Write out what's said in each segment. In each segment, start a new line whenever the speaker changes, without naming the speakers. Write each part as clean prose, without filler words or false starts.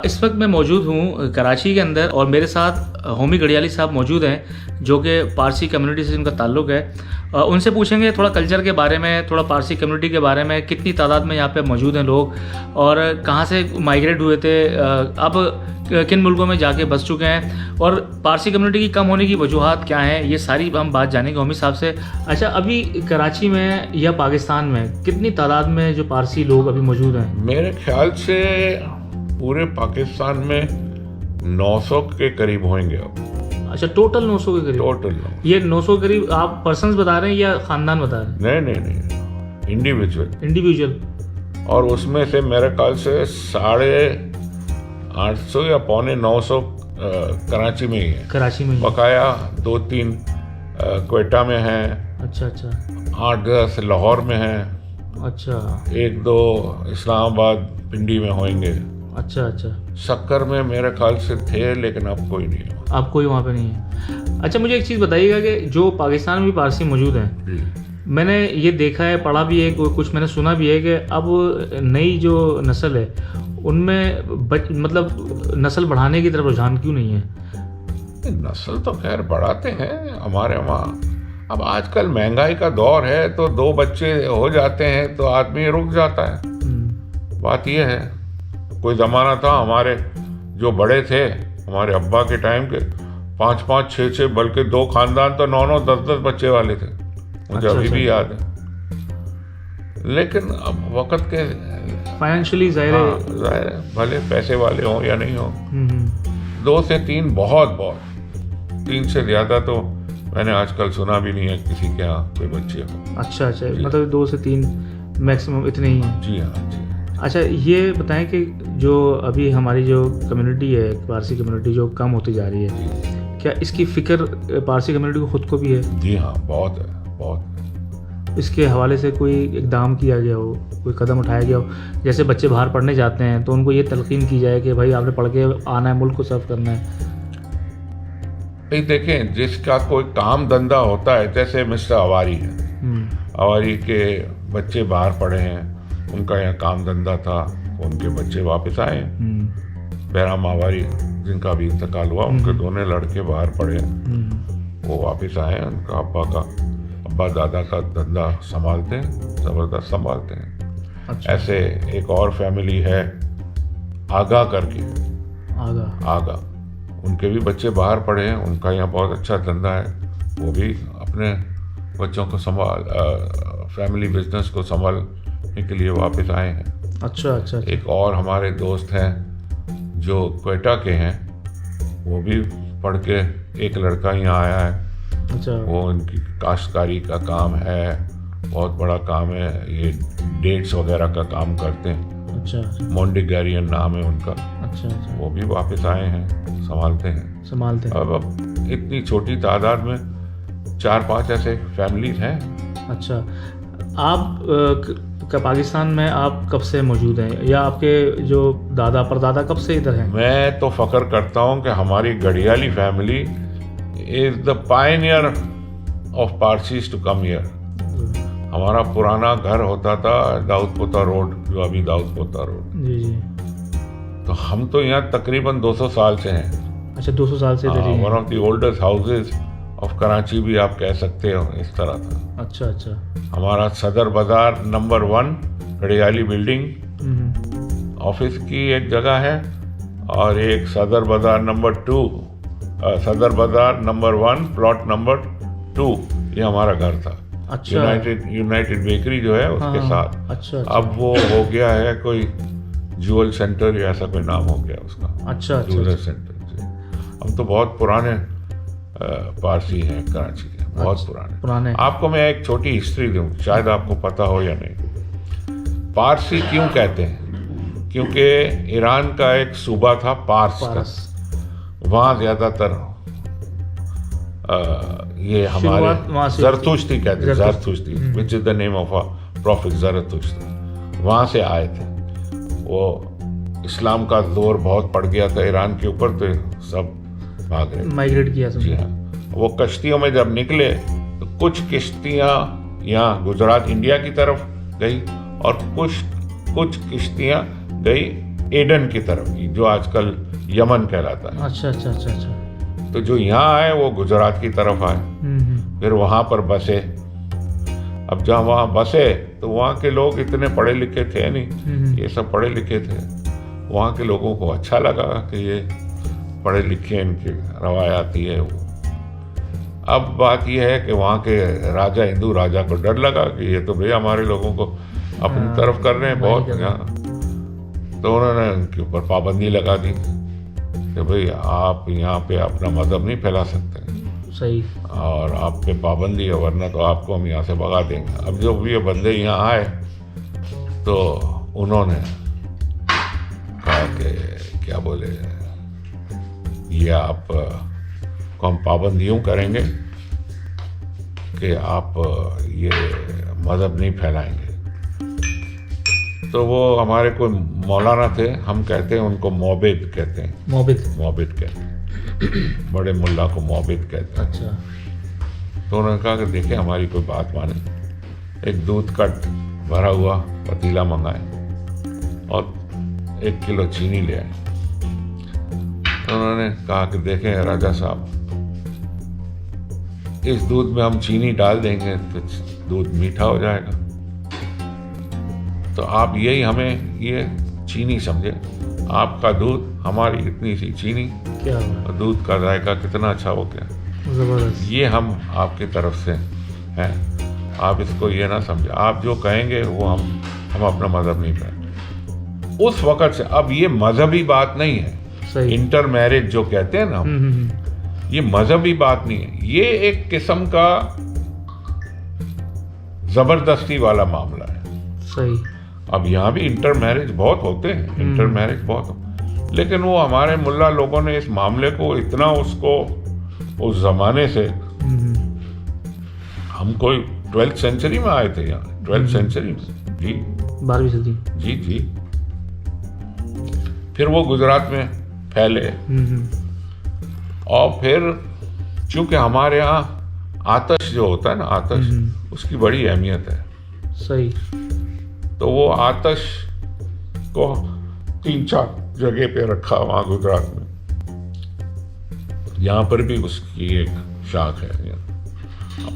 इस वक्त मैं मौजूद हूँ कराची के अंदर और मेरे साथ होमी गढ़ियाली साहब मौजूद हैं जो कि पारसी कम्युनिटी से उनका ताल्लुक़ है। उनसे पूछेंगे थोड़ा कल्चर के बारे में, थोड़ा पारसी कम्युनिटी के बारे में, कितनी तादाद में यहाँ पे मौजूद हैं लोग और कहाँ से माइग्रेट हुए थे, अब किन मुल्कों में जाके बस चुके हैं और पारसी कम्युनिटी की कम होने की वजूहात क्या हैं, ये सारी हम बात जानेंगे होमी साहब से। अच्छा, अभी कराची में या पाकिस्तान में कितनी तादाद में जो पारसी लोग अभी मौजूद हैं?
मेरे ख्याल से पूरे पाकिस्तान में 900 के करीब होंगे अब।
अच्छा, टोटल 900 के करीब?
टोटल
ये 900 के करीब आप पर्सन्स बता रहे हैं या खानदान बता रहे हैं?
नहीं, इंडिविजुअल। और उसमें से मेरे ख्याल से 850 या 950 कराची में ही है।
कराची में?
बकाया 2-3 क्वेटा में हैं।
अच्छा अच्छा।
8-10 लाहौर में हैं।
अच्छा।
1-2 इस्लामाबाद पिंडी में होंगे।
अच्छा अच्छा।
शक्कर में मेरे ख्याल से थे, लेकिन अब कोई नहीं है।
अब कोई वहाँ पे नहीं है। अच्छा, मुझे एक चीज़ बताइएगा कि जो पाकिस्तान में भी पारसी मौजूद हैं, मैंने ये देखा है, पढ़ा भी है, कुछ मैंने सुना भी है कि अब नई जो नस्ल है उनमें मतलब नस्ल बढ़ाने की तरफ रुझान क्यों नहीं है?
नस्ल तो खैर बढ़ाते हैं हमारे वहाँ। अब आजकल महंगाई का दौर है तो 2 बच्चे हो जाते हैं तो आदमी रुक जाता है। बात यह है, कोई ज़माना था हमारे जो बड़े थे, हमारे अब्बा के टाइम के, 5-5, 6-6 बल्कि 2 खानदान तो 9-9, 10-10 बच्चे वाले थे। मुझे अभी भी याद है। लेकिन अब वक्त के
फाइनेंशियली जाहिर
है, भले पैसे वाले हों या नहीं हों, 2 से 3 बहुत 3 से ज़्यादा तो मैंने आजकल सुना भी नहीं है किसी के यहाँ कोई बच्चे हो।
अच्छा अच्छा, मतलब 2 से 3 मैक्सिमम इतने ही हैं?
जी हाँ, जी।
अच्छा, ये बताएं कि जो अभी हमारी जो कम्युनिटी है, पारसी कम्युनिटी जो कम होती जा रही है, क्या इसकी फ़िक्र पारसी कम्युनिटी को ख़ुद को भी है?
जी हाँ, बहुत है, बहुत।
इसके हवाले से कोई इक़दाम किया गया हो, कोई कदम उठाया गया हो? जैसे बच्चे बाहर पढ़ने जाते हैं तो उनको ये तलक़ीन की जाए कि भाई आपने पढ़ के आना है, मुल्क को सर्व करना है।
नहीं, देखें, जिसका कोई काम धंधा होता है, जैसे मिस्टर अवारी है, अवारी के बच्चे बाहर पढ़े हैं, उनका यहाँ काम धंधा था, उनके बच्चे वापस आए। बहराम अवारी जिनका भी इंतकाल हुआ, उनके दोनों लड़के बाहर पढ़े, वो वापस आए। उनका अब्बा दादा का धंधा संभालते हैं, ज़बरदस्त संभालते हैं। अच्छा। ऐसे एक और फैमिली है आगा करके, आगा, उनके भी बच्चे बाहर पढ़े हैं, उनका यहाँ बहुत अच्छा धंधा है। वो भी अपने बच्चों को फैमिली बिजनेस को संभालने के लिए वापस आए हैं।
अच्छा अच्छा।
एक और हमारे दोस्त हैं जो क्वेटा के हैं, वो भी पढ़ के, एक लड़का यहाँ आया है। अच्छा। वो उनकी काश्तकारी का काम है, बहुत बड़ा काम है, ये डेट्स वगैरह का काम करते हैं। अच्छा। मोंडिगेरियन नाम है उनका। अच्छा अच्छा। वो भी वापस आए हैं, संभालते हैं। अब इतनी छोटी तादाद में 4-5 ऐसे फैमिलीज हैं। अच्छा, आप पाकिस्तान में आप कब से मौजूद हैं, या आपके जो दादा परदादा कब से इधर हैं? मैं तो फ़ख्र करता हूँ कि हमारी Gadhiali family is the pioneer of Parsis to come here. हमारा पुराना घर होता था दाऊदपोता रोड, जो अभी दाऊदपोता रोड। जी जी। तो हम तो यहाँ तकरीबन 200 साल से हैं। अच्छा, 200 साल से? One of the oldest houses of Karachi भी आप कह सकते हो, इस तरह था। अच्छा अच्छा। हमारा सदर बाज़ार नंबर 1 गढ़ियाली बिल्डिंग ऑफिस की एक जगह है, और एक सदर बाज़ार नंबर 2, सदर बाज़ार नंबर 1 प्लॉट नंबर 2, ये हमारा घर था। अच्छा। यूनाइटेड बेकरी जो है उसके साथ। अच्छा। अब वो हो गया है कोई ज्वेल सेंटर या ऐसा कोई नाम हो गया उसका। अच्छा। Jeweller centre. हम तो बहुत पुराने पारसी हैं कराची के, बहुत पुराने। आपको मैं एक छोटी हिस्ट्री दूं, शायद आपको पता हो या नहीं। पारसी क्यों कहते हैं? क्योंकि ईरान का एक सूबा था पार्स का, वहाँ ज़्यादातर ये हमारे ज़रतुश्ती कहते हैं, Zarathushti, which is the name of a prophet Zarathushti, वहाँ से आए थे। वो इस्लाम का जोर बहुत पड़ गया था ईरान के ऊपर, तो सब भाग रहे, माइग्रेट किया। जी हाँ। वो कश्तियों में जब निकले तो कुछ किश्तियाँ यहाँ गुजरात इंडिया की तरफ गई, और कुछ किश्तियाँ गई एडन की तरफ की, जो आजकल यमन कहलाता है।
अच्छा अच्छा अच्छा अच्छा।
तो जो यहाँ आए वो गुजरात की तरफ आए, फिर वहाँ पर बसे। अब जहाँ वहाँ बसे तो वहाँ के लोग इतने पढ़े लिखे थे नहीं, ये सब पढ़े लिखे थे। वहाँ के लोगों को अच्छा लगा कि ये पढ़े लिखे, इनकी रवायाती है वो। अब बात यह है कि वहाँ के राजा, हिंदू राजा को डर लगा कि ये तो भैया हमारे लोगों को अपनी तरफ कर रहे हैं बहुत यहाँ। तो उन्होंने उनके ऊपर पाबंदी लगा दी कि भाई आप यहाँ पे अपना मजहब नहीं फैला सकते।
सही। और
आप पे पाबंदी है, वरना तो आपको हम यहाँ से भगा देंगे। अब जब ये बंदे यहाँ आए तो उन्होंने कहा कि क्या बोले, ये आप को हम पाबंदी यूँ करेंगे कि आप ये मज़हब नहीं फैलाएंगे। तो वो हमारे कोई मौलाना थे, हम कहते हैं उनको मोबिद कहते हैं। मोबिद कहते हैं, बड़े मुल्ला को मोबिद कहते हैं।
अच्छा।
तो उन्होंने कहा कि देखिए हमारी कोई बात माने, एक दूध का भरा हुआ पतीला मंगाए और 1 किलो चीनी ले आए। तो उन्होंने कहा कि देखें राजा साहब, इस दूध में हम चीनी डाल देंगे तो दूध मीठा हो जाएगा, तो आप यही हमें ये चीनी समझे। आपका दूध, हमारी इतनी सी चीनी,
क्या
और दूध का जायका कितना अच्छा हो गया।
जबरदस्त।
ये हम आपकी तरफ से हैं, आप इसको ये ना समझे। आप जो कहेंगे वो हम अपना मजहब नहीं करेंगे। उस वक़्त से अब ये मजहबी बात नहीं है।
सही।
इंटर मैरिज जो कहते हैं ना, ये मजहबी बात नहीं है, ये एक किस्म का जबरदस्ती वाला मामला है।
सही।
अब यहाँ भी इंटर मैरिज बहुत होते हैं, इंटर मैरिज बहुत, लेकिन वो हमारे मुल्ला लोगों ने इस मामले को इतना उसको उस जमाने से, हम कोई 12th सेंचुरी में आए थे यहाँ, 12th सेंचुरी में जी,
12वीं सदी
जी जी। फिर वो गुजरात में फैले और फिर चूंकि हमारे यहाँ आतश जो होता है ना, आतश, उसकी बड़ी अहमियत है।
सही।
तो वो आतश को 3-4 जगह पे रखा वहाँ गुजरात में। यहाँ पर भी उसकी एक शाख है,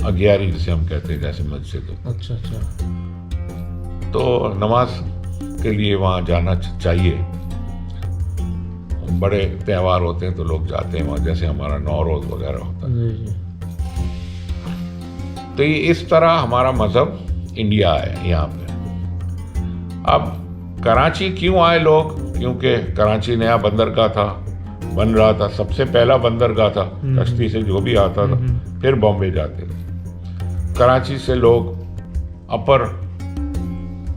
अग्यारी जिसे हम कहते हैं, जैसे मस्जिद।
अच्छा अच्छा।
तो नमाज के लिए वहाँ जाना चाहिए। बड़े त्यौहार होते हैं तो लोग जाते हैं वहाँ, जैसे हमारा नौरोज वगैरह होता है। तो ये इस तरह हमारा मजहब इंडिया है यहाँ पे। अब कराची क्यों आए लोग? क्योंकि कराची नया बंदरगाह था, बन रहा था, सबसे पहला बंदरगाह था, कश्ती से जो भी आता था, फिर बॉम्बे जाते थे। कराची से लोग अपर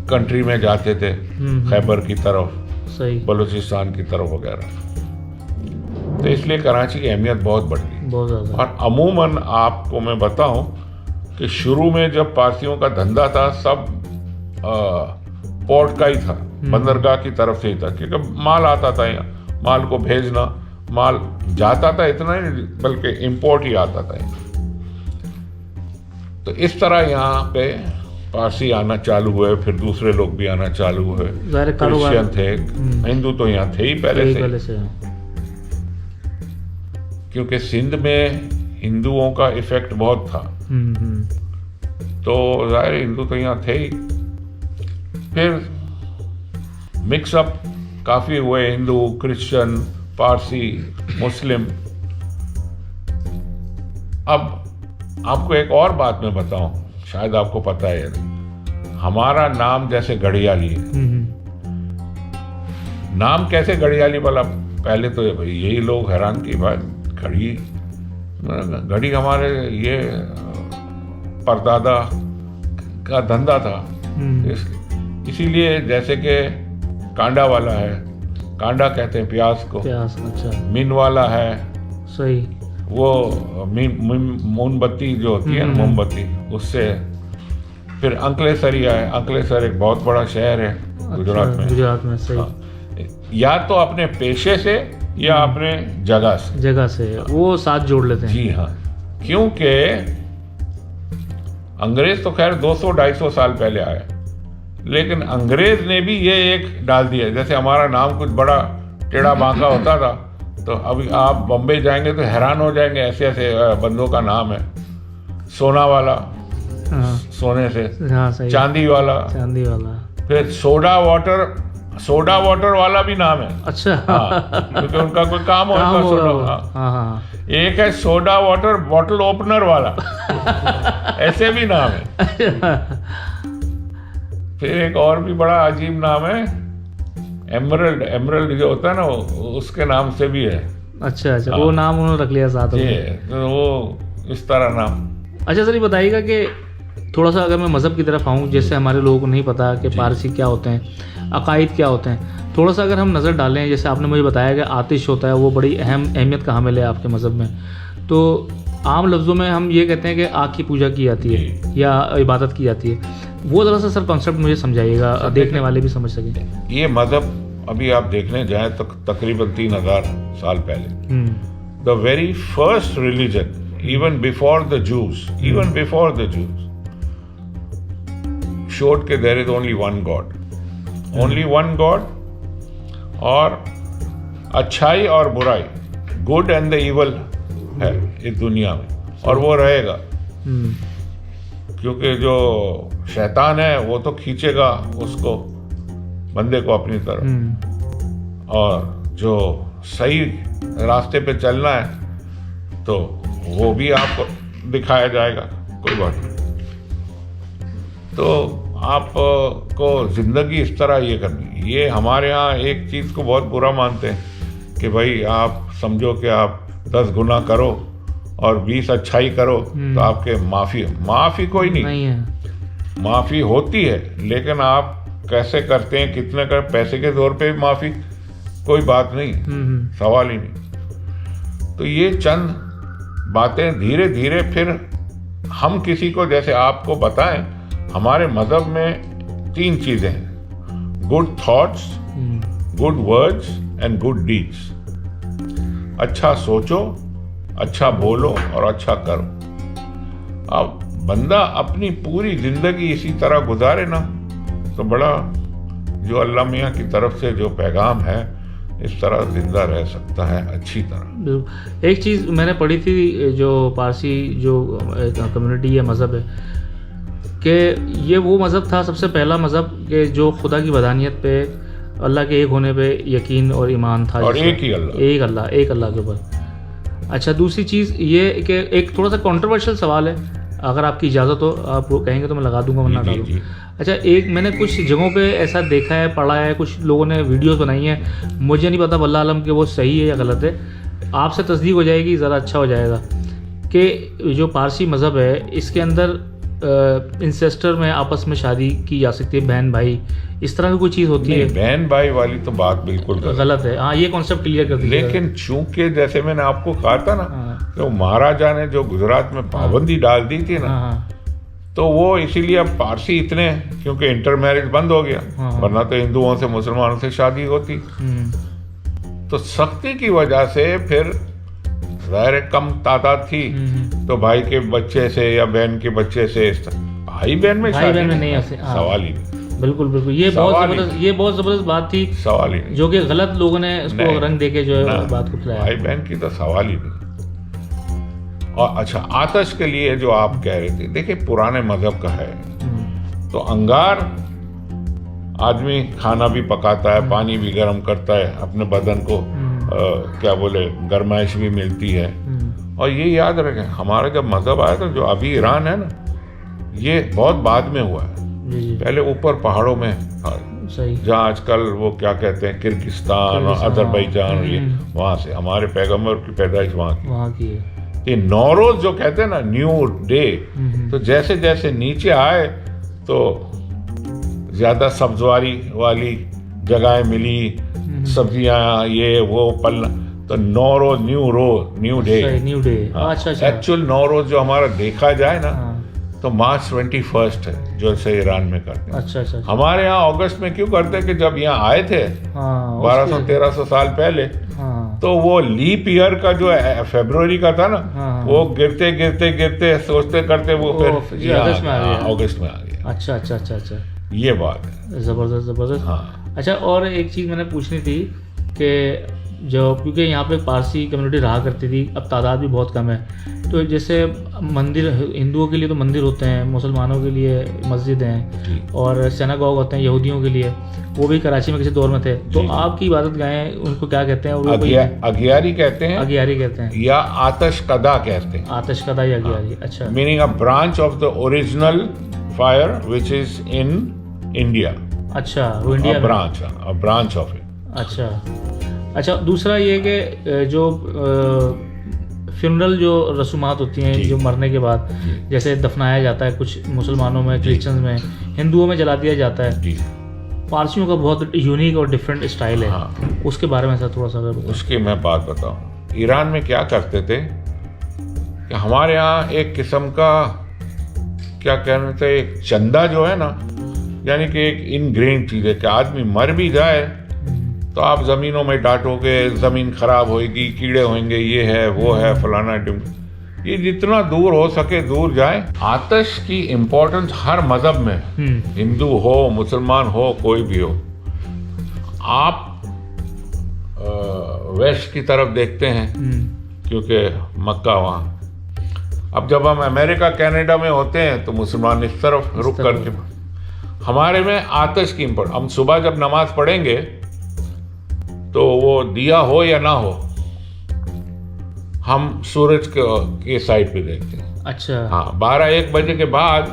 कंट्री में जाते थे, खैबर की तरफ,
सही,
बलूचिस्तान की तरफ वगैरह। तो इसलिए कराची की अहमियत बहुत बढ़ गई,
बहुत ज़्यादा।
और अमूमन आपको मैं बताऊं कि शुरू में जब पारसियों का धंधा था, सब पोर्ट का ही था, बंदरगाह की तरफ से ही था, क्योंकि माल आता था यहाँ, माल को भेजना, माल जाता था, इतना ही बल्कि इंपोर्ट ही आता था यहाँ। तो इस तरह यहाँ पे पारसी आना चालू हुए, फिर दूसरे लोग भी आना चालू हुए, क्रिश्चियन थे, हिंदू तो यहाँ थे ही पहले से। क्योंकि सिंध में हिंदुओं का इफेक्ट बहुत था, तो जाहिर हिंदू तो यहाँ थे ही। फिर मिक्सअप काफ़ी हुए, हिंदू, क्रिश्चियन, पारसी, मुस्लिम। अब आपको एक और बात मैं बताऊं, शायद आपको पता है, हमारा नाम जैसे घड़ियाली है। नाम कैसे घड़ियाली वाला? पहले तो यही लोग हैरान की बात, घड़ी हमारे ये परदादा का धंधा था, इसीलिए जैसे कि कांडा वाला है, कांडा कहते हैं प्याज को,
अच्छा।
मीन वाला है,
सही,
वो मोमबत्ती जो होती है ना, मोमबत्ती, उससे। फिर अंकलेसरी है, अंकलेसर एक बहुत बड़ा शहर है गुजरात में। सही। या तो अपने पेशे से या अपने जगह से वो साथ जोड़ लेते हैं। जी हाँ, क्योंकि अंग्रेज तो खैर 200-250 साल पहले आए, लेकिन अंग्रेज ने भी ये एक डाल दिया। जैसे हमारा नाम कुछ बड़ा टेढ़ा बांका होता था, तो अभी आप बम्बई जाएंगे तो हैरान हो जाएंगे, ऐसे ऐसे बंदों का नाम है। सोना वाला, सोने से,
हाँ सही,
चांदी वाला,
चांदी वाला,
फिर सोडा वाटर वाला भी नाम है।
अच्छा,
हाँ, क्योंकि उनका कोई काम होता है सोडा।
हाँ।
एक है सोडा वाटर बॉटल ओपनर वाला ऐसे भी नाम है। फिर एक और भी बड़ा अजीब नाम है, एमरल्ड जो होता है ना, उसके नाम से भी है।
अच्छा, वो नाम उन्होंने रख लिया साथ में,
तो वो इस तरह नाम।
अच्छा सर, ये बताइएगा कि थोड़ा सा अगर मैं मज़हब की तरफ आऊँ, जैसे हमारे लोगों को नहीं पता कि पारसी क्या होते हैं, अकायद क्या होते हैं, थोड़ा सा अगर हम नज़र डालें, जैसे आपने मुझे बताया कि आतिश होता है, वो बड़ी अहमियत का हामिल है आपके मज़हब में। तो आम लफ्ज़ों में हम ये कहते हैं कि आग की पूजा की जाती है या इबादत की जाती है, वो ज़रा सा सर कॉन्सेप्ट मुझे समझाइएगा, देखने वाले भी समझ सकें।
ये मज़हब अभी आप देखने जाएँ तो तकरीबन 3000 साल पहले, the very first religion, even before the Jews, showed that there is only one God, और अच्छाई और बुराई, गुड एंड द इवल है इस दुनिया में, और वो रहेगा। क्योंकि जो शैतान है वो तो खींचेगा उसको, बंदे को अपनी तरफ, और जो सही रास्ते पे चलना है तो वो भी आपको दिखाया जाएगा, कोई बात नहीं। तो आपको ज़िंदगी इस तरह ये करनी। ये हमारे यहाँ एक चीज़ को बहुत बुरा मानते हैं कि भाई आप समझो कि आप 10 गुना करो और 20 अच्छाई करो तो आपके माफ़ी कोई नहीं है। माफ़ी होती है, लेकिन आप कैसे करते हैं, कितने कर, पैसे के तौर पे माफ़ी कोई बात नहीं, सवाल ही नहीं। तो ये चंद बातें धीरे धीरे फिर हम किसी को, जैसे आपको बताएं, हमारे मज़हब में 3 चीज़ें हैं, good thoughts, good words and good deeds. अच्छा सोचो, अच्छा बोलो और अच्छा करो। अब बंदा अपनी पूरी ज़िंदगी इसी तरह गुजारे ना, तो बड़ा जो अल्लाह मियाँ की तरफ से जो पैगाम है, इस तरह जिंदा रह सकता है अच्छी तरह।
एक चीज़ मैंने पढ़ी थी, जो पारसी जो कम्युनिटी या मज़हब है, कि ये वो मज़हब था, सबसे पहला मज़हब कि जो खुदा की वदानियत पे, अल्लाह के एक होने पे यकीन और ईमान था,
और एक
अल्लाह के ऊपर। अच्छा, दूसरी चीज़ ये कि एक थोड़ा सा कंट्रोवर्शियल सवाल है, अगर आपकी इजाज़त हो आप वो कहेंगे तो मैं लगा दूंगा, वरना डालूँ। अच्छा, एक मैंने कुछ जगहों पे ऐसा देखा है, पढ़ा है, कुछ लोगों ने वीडियोस बनाई हैं, मुझे नहीं पता वल्लाह आलम कि वो सही है या गलत है, आपसे तस्दीक हो जाएगी, ज़रा अच्छा हो जाएगा, कि जो पारसी मज़हब है इसके अंदर इंसेस्टर में आपस में शादी की जा सकती है, बहन भाई, इस तरह की कोई चीज़ होती है?
बहन भाई वाली तो बात बिल्कुल
गलत है। हाँ, ये कॉन्सेप्ट क्लियर कर दीजिए।
लेकिन चूंकि जैसे मैंने आपको कहा था ना, तो महाराजा ने जो गुजरात में पाबंदी डाल दी थी ना, तो वो इसीलिए अब पारसी इतने, क्योंकि इंटर मैरिज बंद हो गया, वरना तो हिंदुओं से मुसलमानों से शादी होती। तो सख्ती की वजह से फिर ज़ाहिर कम तादाद थी, तो भाई के बच्चे से या बहन के बच्चे से, भाई बहन में शादी नहीं, सवाल ही नहीं।
बिल्कुल, ये बहुत ज़बरदस्त बात थी,
सवाल ही नहीं,
जो कि गलत लोगों ने उसको रंग देके जो है बात को फैलाया।
भाई बहन की तो सवाल ही नहीं। और अच्छा, आतिश के लिए जो आप कह रहे थे, देखिए पुराने मजहब का है, तो अंगार आदमी खाना भी पकाता है, पानी भी गर्म करता है, अपने बदन को क्या बोले गर्माइश भी मिलती है। और ये याद रखें, हमारा जब मजहब आया था, जो अभी ईरान है ना, ये बहुत बाद में हुआ है, पहले ऊपर पहाड़ों में, जहाँ आजकल वो क्या कहते हैं किर्गिस्तान और अजरबैजान, ये वहाँ से हमारे पैगंबर की पैदाइश वहाँ की है। ये नौरोज जो कहते हैं ना, न्यू डे, तो जैसे जैसे नीचे आए तो ज्यादा सब्जवारी वाली जगहें मिली, सब्जियां ये वो पलना, तो नौरोज न्यू डे। अच्छा। एक्चुअल नौरोज जो हमारा देखा जाए ना, तो मार्च 21 है, जो से ईरान में करते हैं। अच्छा। हमारे यहाँ अगस्त में क्यों करते हैं कि जब यहाँ आए थे 1200-1300 साल पहले, तो वो लीप ईयर का जो फरवरी का था ना, वो गिरते सोचते करते वो फिर अगस्त में आ गया। अच्छा। ये बात है।
ज़बरदस्त ज़बरदस्त।
हाँ।
अच्छा, और एक चीज़ मैंने पूछनी थी कि जो क्योंकि यहाँ पे पारसी कम्युनिटी रहा करती थी, अब तादाद भी बहुत कम है, तो जैसे मंदिर हिंदुओं के लिए तो मंदिर होते हैं, मुसलमानों के लिए मस्जिद हैं और सिनागोग होते हैं यहूदियों के लिए, वो भी कराची में किसी दौर में थे। तो आपकी इबादत गाहें उनको क्या कहते हैं?
अगियारी कहते हैं।
अगियारी कहते हैं
या आतश कदा कहते हैं।
आतश कदा या अगियारी। अच्छा।
Meaning a branch of the original fire which is in India.
अच्छा, वो इंडिया
ब्रांच ऑफ इट।
अच्छा, दूसरा ये कि जो फ्यूनरल जो रसूमात होती हैं, जो मरने के बाद जैसे दफनाया जाता है, कुछ मुसलमानों में, क्रिश्चियंस में, हिंदुओं में जला दिया जाता है, पारसियों का बहुत यूनिक और डिफरेंट स्टाइल है। हाँ। उसके बारे में सर थोड़ा सा अगर
उसकी मैं बात बताऊं। ईरान में क्या करते थे कि हमारे यहाँ एक किस्म का क्या कहना थे, एक चंदा जो है ना, यानी कि एक इनग्रेन चीज़ है कि आदमी मर भी जाए तो आप ज़मीनों में डांटोगे, ज़मीन खराब होएगी, कीड़े होंगे, ये है वो है फलाना टिम, ये जितना दूर हो सके दूर जाए। आतश की इम्पोर्टेंस हर मज़हब में, हिंदू हो मुसलमान हो कोई भी हो। आप वेस्ट की तरफ देखते हैं क्योंकि मक्का वहाँ, अब जब हम अमेरिका कनाडा में होते हैं तो मुसलमान इस तरफ रुक करके, हमारे में आतश की इम्पोर्टेंस। हम सुबह जब नमाज पढ़ेंगे तो वो दिया हो या ना हो, हम सूरज के साइड पे देखते हैं।
अच्छा।
हाँ, 12-1 बजे के बाद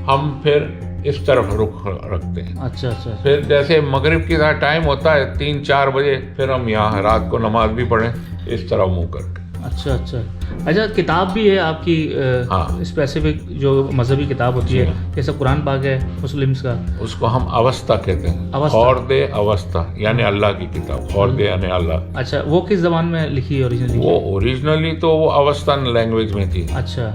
हम फिर इस तरफ रुख रखते हैं।
अच्छा।
फिर जैसे मगरिब की टाइम होता है 3-4 बजे, फिर हम यहाँ रात को नमाज भी पढ़ें इस तरफ मुंह करके।
अच्छा, किताब भी है आपकी? हाँ। स्पेसिफिक जो मजहबी किताब होती है, जैसे कुरान पाक है मुस्लिम्स का,
उसको हम अवस्था कहते हैं। खौर्दे अवस्था यानी अल्लाह की किताब। खौर्दे यानी अल्लाह।
अच्छा, वो किस जबान में लिखी है ओरिजिनली?
वो ओरिजिनली तो वो अवस्थान लैंग्वेज में थी।
अच्छा।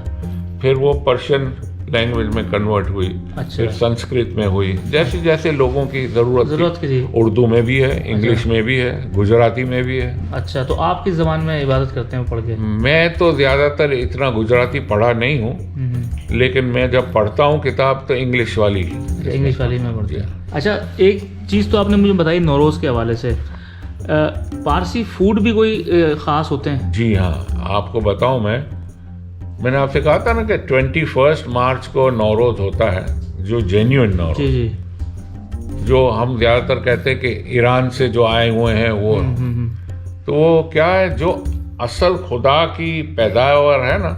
फिर वो पर्शियन लैंग्वेज में कन्वर्ट हुई। अच्छा। फिर संस्कृत में हुई, जैसे जैसे लोगों की ज़रूरत थी। उर्दू में भी है, इंग्लिश में भी है, गुजराती में भी है।
अच्छा, तो आप किस ज़बान में इबादत करते हैं पढ़ के?
मैं तो ज़्यादातर इतना गुजराती पढ़ा नहीं हूँ, लेकिन मैं जब पढ़ता हूँ किताब तो इंग्लिश वाली
में पढ़ती है। अच्छा, एक चीज़ तो आपने मुझे बताई नौरोज़ के हवाले से, पारसी फूड भी कोई ख़ास होते हैं?
जी हाँ, आपको बताऊँ मैंने आपसे कहा था ना कि 21 मार्च को नौरोज़ होता है, जो जेन्युइन नौरोज़।
जी।
जो हम ज़्यादातर कहते हैं कि ईरान से जो आए हुए हैं वो, तो वो क्या है, जो असल खुदा की पैदावार है ना,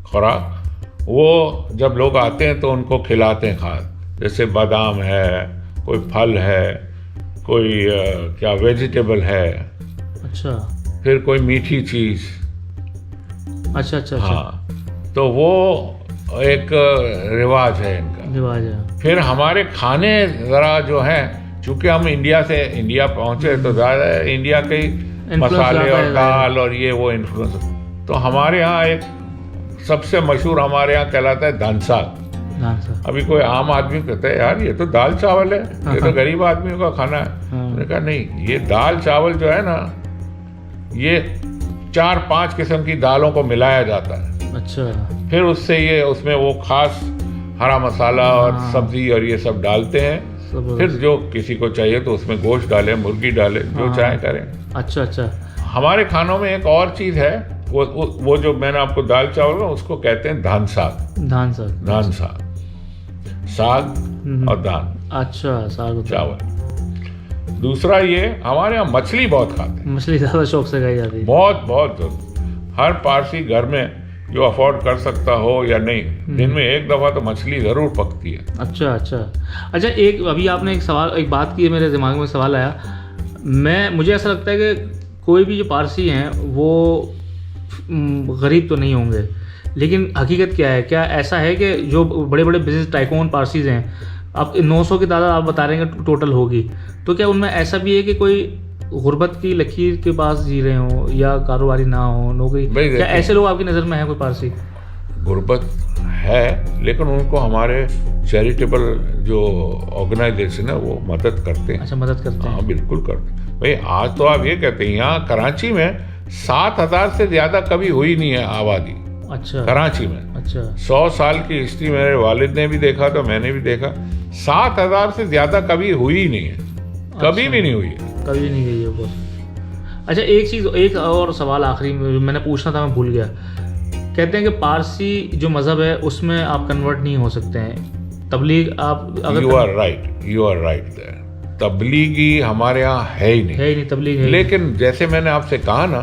खुराक, वो जब लोग आते हैं तो उनको खिलाते हैं खाद, जैसे बादाम है, कोई फल है, कोई क्या वेजिटेबल है।
अच्छा। फिर
कोई मीठी चीज़।
अच्छा।
हाँ, तो वो एक रिवाज है इनका। फिर हमारे खाने ज़रा जो हैं, चूँकि हम इंडिया पहुँचे तो ज़्यादा इंडिया के मसाले और दाल और ये वो इन्फ्लुएंस, तो हमारे यहाँ एक सबसे मशहूर हमारे यहाँ कहलाता है दाल साग। अभी कोई आम आदमी कहता है यार ये तो दाल चावल है, ये तो गरीब आदमियों का खाना है। मैंने कहा नहीं, ये दाल चावल जो है ना, ये 4-5 किस्म की दालों को मिलाया जाता है।
अच्छा।
फिर उसमें वो खास हरा मसाला और सब्जी और ये सब डालते हैं। फिर जो किसी को चाहिए तो उसमें गोश्त डाले, मुर्गी डाले, जो चाहे करें।
अच्छा।
हमारे खानों में एक और चीज़ है, वो जो मैंने आपको दाल चावल में, उसको कहते हैं धान साग। साग और दान।
अच्छा, साग
चावल। दूसरा ये, हमारे यहाँ मछली बहुत खाते हैं।
मछली ज़्यादा शौक से खाई जाती है।
बहुत। हर पारसी घर में जो अफोर्ड कर सकता हो या नहीं, दिन में एक दफ़ा तो मछली ज़रूर पकती है।
अच्छा, एक अभी आपने एक बात की है, मेरे दिमाग में सवाल आया। मुझे ऐसा लगता है कि कोई भी जो पारसी हैं वो गरीब तो नहीं होंगे, लेकिन हकीकत क्या है? क्या ऐसा है कि जो बड़े बड़े बिजनेस टाइकून पारसीज हैं, आप 900 की तादाद आप बता रहे हैं टोटल होगी, तो क्या उनमें ऐसा भी है कि कोई गुर्बत की लकीर के पास जी रहे हो या कारोबारी ना हो, नौकरी? क्या ऐसे लोग आपकी नज़र में है कोई पारसी?
गुर्बत है, लेकिन उनको हमारे चैरिटेबल जो ऑर्गेनाइजेशन है वो मदद करते हैं।
अच्छा, मदद करते हैं?
हाँ, बिल्कुल करते हैं भाई। आज तो आप ये कहते हैं यहाँ कराची में 7,000 से ज़्यादा कभी हुई नहीं है आबादी।
अच्छा
कराची में।
अच्छा
100 साल की हिस्ट्री मेरे वालिद ने भी देखा तो मैंने भी देखा, 7,000 से ज्यादा कभी हुई ही नहीं है, कभी भी नहीं हुई है,
कभी नहीं गई है वो। अच्छा एक चीज़, एक और सवाल आखिरी में मैंने पूछना था, मैं भूल गया। कहते हैं कि पारसी जो मज़हब है उसमें आप कन्वर्ट नहीं हो सकते हैं, तबलीग आप अगर
यू आर राइट देयर, तबलीगी हमारे यहाँ है ही नहीं
तबलीग है।
लेकिन जैसे मैंने आपसे कहा ना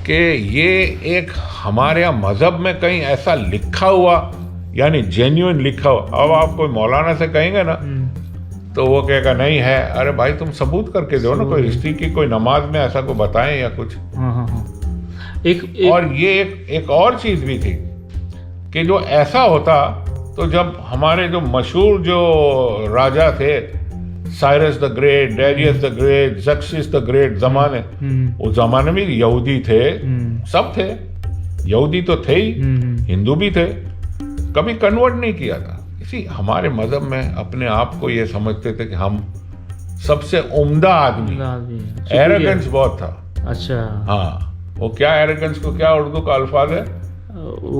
कि ये एक हमारे यहाँ मजहब में कहीं ऐसा लिखा हुआ, यानी जेन्युइन लिखा हुआ, अब आप कोई मौलाना से कहेंगे ना तो वो कहेगा नहीं है। अरे भाई तुम सबूत करके दो ना, कोई हिस्ट्री की, कोई नमाज में ऐसा को बताएं या कुछ। एक और ये एक और चीज भी थी कि जो ऐसा होता तो जब हमारे जो मशहूर जो राजा थे, Cyrus the great, Darius the great, Xerxes the great जमाने, उस जमाने में यहूदी थे, सब थे, यहूदी तो थे ही, हिंदू भी थे, कभी कन्वर्ट नहीं किया था। इसी हमारे मजहब में अपने आप को ये समझते थे कि हम सबसे उम्दा आदमी, एरोगेंस बहुत था।
अच्छा
हाँ, वो क्या एरोगेंस को क्या उर्दू का अल्फाज है,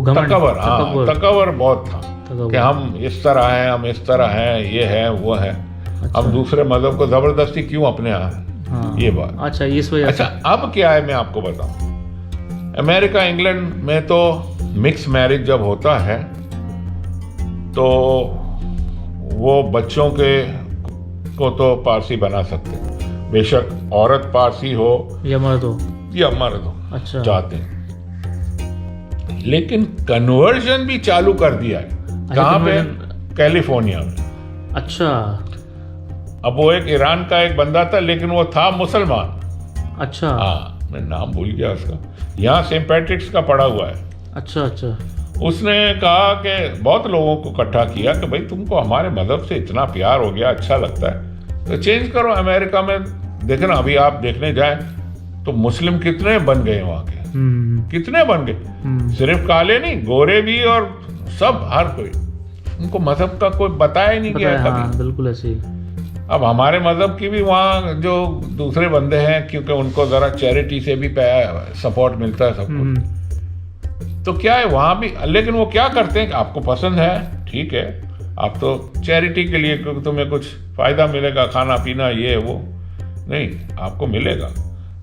तकबर। हाँ, तकबर बहुत था कि हम इस तरह हैं, हम इस तरह हैं, ये है वो है। अच्छा। हम दूसरे मजहब को जबरदस्ती क्यों अपने यहाँ है। हाँ। ये बात।
अच्छा इस वजह।
अच्छा अब क्या है मैं आपको बताऊं, अमेरिका इंग्लैंड में तो मिक्स मैरिज जब होता है तो वो बच्चों के को तो पारसी बना सकते हैं, बेशक औरत पारसी हो
या मर्द हो। अच्छा।
चाहते हैं, लेकिन कन्वर्जन भी चालू कर दिया है। कहाँ पे? कैलिफोर्निया में।
अच्छा।
अब वो एक ईरान का एक बंदा था लेकिन वो था मुसलमान।
अच्छा।
हाँ, मैं नाम भूल गया उसका, यहाँ सेंट पैट्रिक्स का पड़ा हुआ है।
अच्छा अच्छा।
उसने कहा कि बहुत लोगों को इकट्ठा किया कि भाई तुमको हमारे मजहब से इतना प्यार हो गया, अच्छा लगता है तो चेंज करो। अमेरिका में देखना, अभी आप देखने जाएं तो मुस्लिम कितने बन गए वहाँ के, कितने बन गए, सिर्फ काले नहीं, गोरे भी, और सब, हर कोई। उनको मजहब का कोई बताया ही नहीं गया कभी।
हाँ, बिल्कुल ऐसे ही।
अब हमारे मजहब की भी वहाँ जो दूसरे बंदे हैं, क्योंकि उनको जरा चैरिटी से भी सपोर्ट मिलता है सबको, तो क्या है वहाँ भी। लेकिन वो क्या करते हैं कि आपको पसंद है, ठीक है, आप तो चैरिटी के लिए, क्योंकि तुम्हें कुछ फायदा मिलेगा, खाना पीना ये वो, नहीं आपको मिलेगा,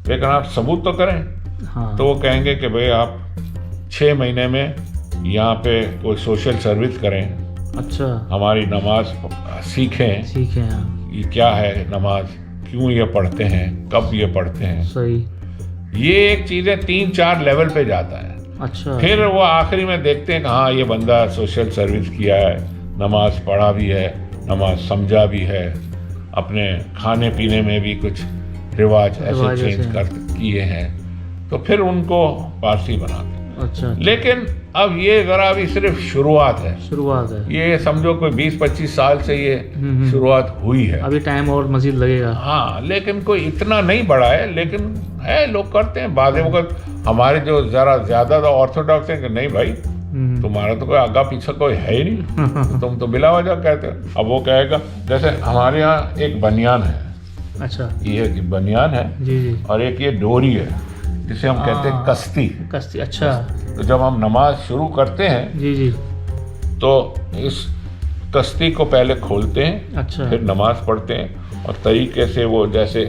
लेकिन आप सबूत तो करें। हाँ। तो वो कहेंगे कि भाई आप 6 महीने में यहाँ पे कोई सोशल सर्विस करें। अच्छा। हमारी नमाज सीखें। हाँ। ये क्या है नमाज, क्यों ये पढ़ते हैं, कब ये पढ़ते हैं। सही। ये एक चीज़ें 3-4 लेवल पे जाता है। अच्छा। फिर वो आखिरी में देखते हैं कि हाँ ये बंदा सोशल सर्विस किया है, नमाज पढ़ा भी है, नमाज समझा भी है, अपने खाने पीने में भी कुछ रिवाज ऐसे चेंज कर किए हैं, तो फिर उनको पारसी बनाते हैं। अच्छा। लेकिन अब ये जरा अभी सिर्फ शुरुआत है। ये समझो कोई 20-25 साल से ये शुरुआत हुई है, अभी टाइम और मजीद लगेगा। हाँ, लेकिन कोई इतना नहीं बढ़ा है, लेकिन है, लोग करते हैं। बाद वक्त हमारे जो जरा ज्यादा ऑर्थोडॉक्स है कि नहीं भाई तुम्हारा तो कोई आगा पीछा कोई है ही नहीं, तो तुम तो बिला वजह कहते हो। अब वो कहेगा, जैसे हमारे यहाँ एक बनियान है। अच्छा। ये बनियान है जी। और एक ये डोरी है जिसे हम कहते हैं कश्ती। अच्छा। तो जब हम नमाज शुरू करते हैं जी, तो इस कश्ती को पहले खोलते हैं। अच्छा। फिर नमाज पढ़ते हैं, और तरीके से वो जैसे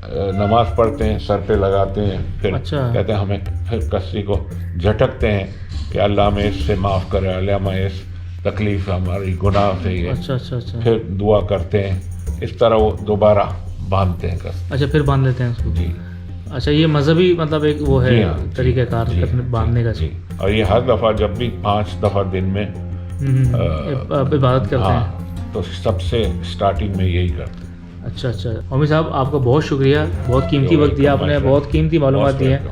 नमाज पढ़ते हैं, सर पे लगाते हैं, फिर अच्छा। कहते हैं हमें, फिर कश्ती को झटकते हैं कि अल्लाह में इससे माफ़ करे, अल्लाह में इस तकलीफ हमारी गुनाह से ही है। अच्छा। फिर दुआ करते हैं, इस तरह वो दोबारा बांधते हैं कश्ती। अच्छा, फिर बांध लेते हैं उसको जी। अच्छा, ये मजहबी मतलब एक वो है तरीक़ाकार बांधने का जी। और ये हर दफ़ा जब भी 5 दफ़ा दिन में इबादत करते हैं, तो सबसे स्टार्टिंग में यही करते हैं। अच्छा। ओमी साहब, आपका बहुत शुक्रिया, बहुत कीमती वक्त दिया आपने, बहुत कीमती मालूमात दी है।